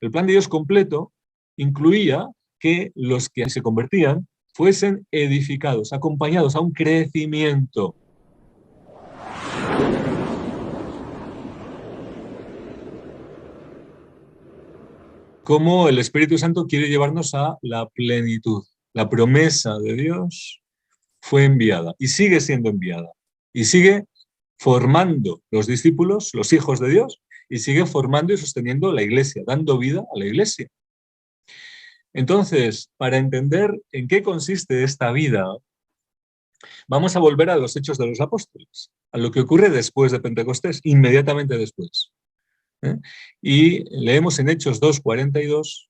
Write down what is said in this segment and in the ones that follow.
El plan de Dios completo incluía que los que se convertían fuesen edificados, acompañados a un crecimiento. Como el Espíritu Santo quiere llevarnos a la plenitud. La promesa de Dios fue enviada y sigue siendo enviada. Y sigue formando los discípulos, los hijos de Dios, y sigue formando y sosteniendo la iglesia, dando vida a la iglesia. Entonces, para entender en qué consiste esta vida, vamos a volver a los Hechos de los Apóstoles, a lo que ocurre después de Pentecostés, inmediatamente después. Y leemos en Hechos 2:42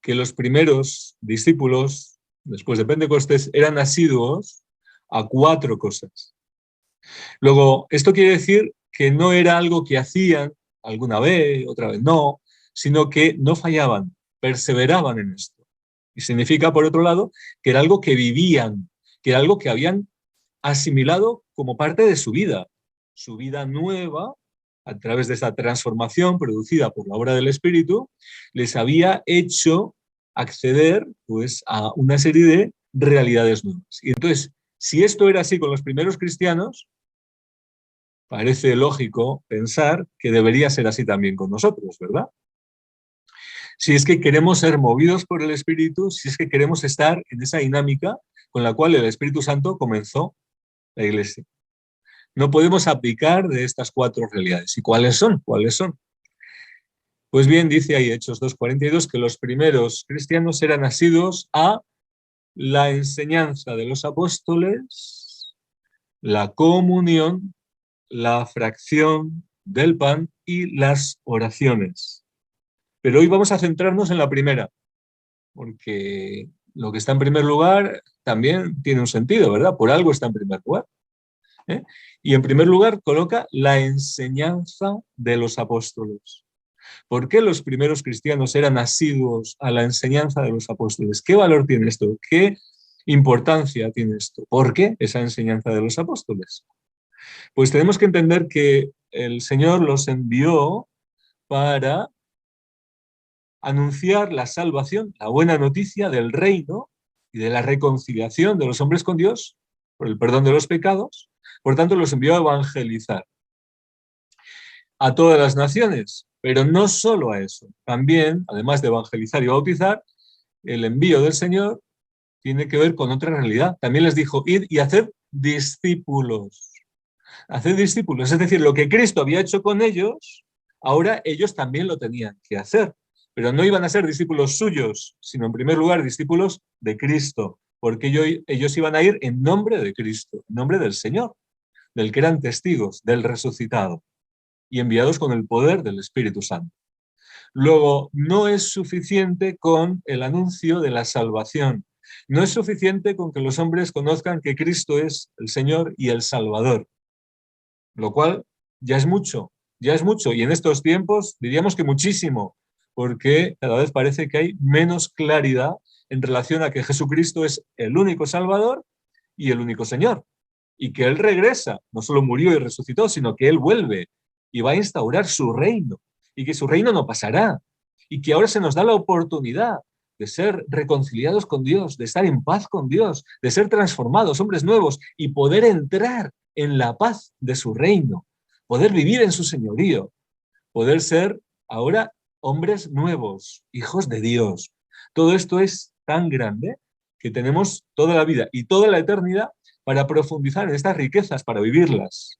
que los primeros discípulos, después de Pentecostés, eran asiduos a 4 cosas. Luego, esto quiere decir que no era algo que hacían alguna vez, otra vez no, sino que no fallaban, perseveraban en esto. Y significa, por otro lado, que era algo que vivían, que era algo que habían asimilado como parte de su vida nueva, a través de esta transformación producida por la obra del Espíritu, les había hecho acceder pues, a una serie de realidades nuevas. Y entonces, si esto era así con los primeros cristianos, parece lógico pensar que debería ser así también con nosotros, ¿verdad? Si es que queremos ser movidos por el Espíritu, si es que queremos estar en esa dinámica con la cual el Espíritu Santo comenzó la Iglesia. No podemos abdicar de estas 4 realidades. ¿Y cuáles son? ¿Cuáles son? Pues bien, dice ahí Hechos 2:42 que los primeros cristianos eran asiduos a la enseñanza de los apóstoles, la comunión, la fracción del pan y las oraciones. Pero hoy vamos a centrarnos en la primera, porque lo que está en primer lugar también tiene un sentido, ¿verdad? Por algo está en primer lugar. Y en primer lugar coloca la enseñanza de los apóstoles. ¿Por qué los primeros cristianos eran asiduos a la enseñanza de los apóstoles? ¿Qué valor tiene esto? ¿Qué importancia tiene esto? ¿Por qué esa enseñanza de los apóstoles? Pues tenemos que entender que el Señor los envió para anunciar la salvación, la buena noticia del reino y de la reconciliación de los hombres con Dios por el perdón de los pecados. Por tanto, los envió a evangelizar a todas las naciones, pero no solo a eso. También, además de evangelizar y bautizar, el envío del Señor tiene que ver con otra realidad. También les dijo, id y haced discípulos. Haced discípulos, es decir, lo que Cristo había hecho con ellos, ahora ellos también lo tenían que hacer. Pero no iban a ser discípulos suyos, sino en primer lugar discípulos de Cristo, porque ellos iban a ir en nombre de Cristo, en nombre del Señor, del que eran testigos, del resucitado, y enviados con el poder del Espíritu Santo. Luego, no es suficiente con el anuncio de la salvación. No es suficiente con que los hombres conozcan que Cristo es el Señor y el Salvador, lo cual ya es mucho, y en estos tiempos diríamos que muchísimo, porque cada vez parece que hay menos claridad en relación a que Jesucristo es el único Salvador y el único Señor, y que Él regresa, no solo murió y resucitó, sino que Él vuelve y va a instaurar su reino, y que su reino no pasará, y que ahora se nos da la oportunidad de ser reconciliados con Dios, de estar en paz con Dios, de ser transformados, hombres nuevos, y poder entrar en la paz de su reino, poder vivir en su señorío, poder ser ahora hombres nuevos, hijos de Dios. Todo esto es tan grande que tenemos toda la vida y toda la eternidad para profundizar en estas riquezas, para vivirlas.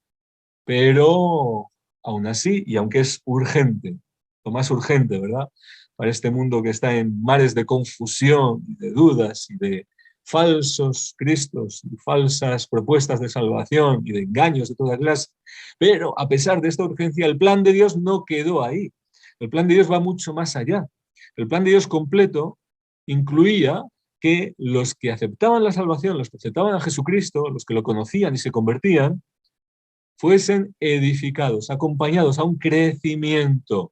Pero aún así, y aunque es urgente, lo más urgente, ¿verdad?, para este mundo que está en mares de confusión, de dudas y de falsos cristos y falsas propuestas de salvación y de engaños de toda clase. Pero a pesar de esta urgencia, el plan de Dios no quedó ahí. El plan de Dios va mucho más allá. El plan de Dios completo incluía que los que aceptaban la salvación, los que aceptaban a Jesucristo, los que lo conocían y se convertían, fuesen edificados, acompañados a un crecimiento,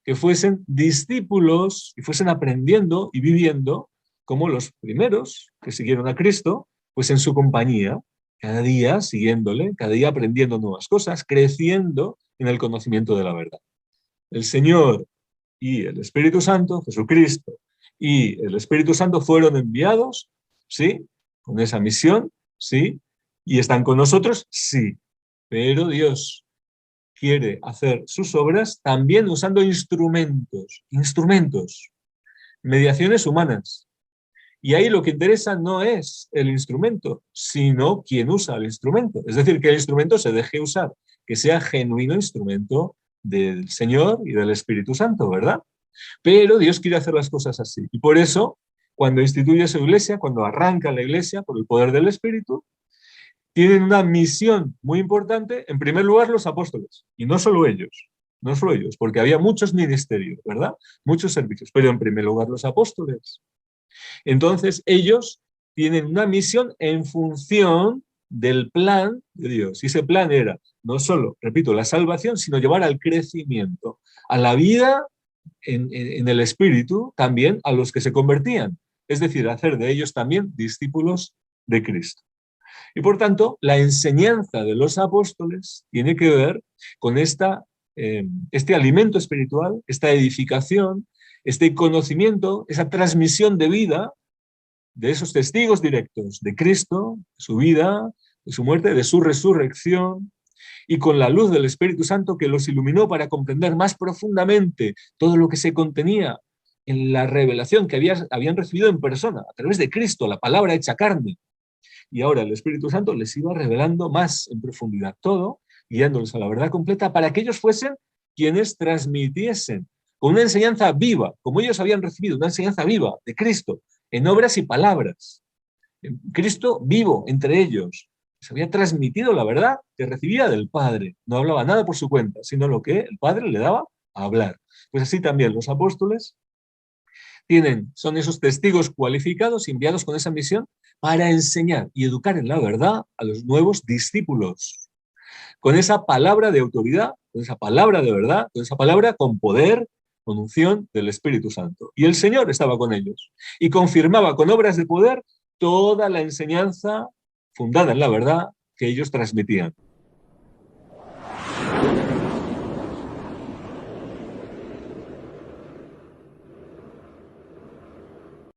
que fuesen discípulos y fuesen aprendiendo y viviendo como los primeros que siguieron a Cristo, pues en su compañía, cada día siguiéndole, cada día aprendiendo nuevas cosas, creciendo en el conocimiento de la verdad. El Señor y el Espíritu Santo, Jesucristo y el Espíritu Santo fueron enviados, ¿sí? Con esa misión, ¿sí? Y están con nosotros, sí. Pero Dios quiere hacer sus obras también usando instrumentos, mediaciones humanas. Y ahí lo que interesa no es el instrumento, sino quien usa el instrumento. Es decir, que el instrumento se deje usar, que sea genuino instrumento del Señor y del Espíritu Santo, ¿verdad? Pero Dios quiere hacer las cosas así. Y por eso, cuando instituye su iglesia, cuando arranca la iglesia por el poder del Espíritu, tienen una misión muy importante, en primer lugar los apóstoles, y no solo ellos, porque había muchos ministerios, ¿verdad? Muchos servicios, pero en primer lugar los apóstoles. Entonces ellos tienen una misión en función del plan de Dios. Y ese plan era no solo, repito, la salvación, sino llevar al crecimiento, a la vida en el Espíritu, también a los que se convertían. Es decir, hacer de ellos también discípulos de Cristo. Y por tanto, la enseñanza de los apóstoles tiene que ver con este alimento espiritual, esta edificación, este conocimiento, esa transmisión de vida de esos testigos directos de Cristo, de su vida, de su muerte, de su resurrección, y con la luz del Espíritu Santo que los iluminó para comprender más profundamente todo lo que se contenía en la revelación que habían recibido en persona, a través de Cristo, la palabra hecha carne. Y ahora el Espíritu Santo les iba revelando más en profundidad todo, guiándoles a la verdad completa, para que ellos fuesen quienes transmitiesen con una enseñanza viva, como ellos habían recibido, una enseñanza viva de Cristo, en obras y palabras. Cristo vivo entre ellos. Se había transmitido la verdad que recibía del Padre. No hablaba nada por su cuenta, sino lo que el Padre le daba a hablar. Pues así también los apóstoles son esos testigos cualificados, enviados con esa misión, para enseñar y educar en la verdad a los nuevos discípulos. Con esa palabra de autoridad, con esa palabra de verdad, con esa palabra con poder, con unción del Espíritu Santo. Y el Señor estaba con ellos y confirmaba con obras de poder toda la enseñanza fundada en la verdad que ellos transmitían.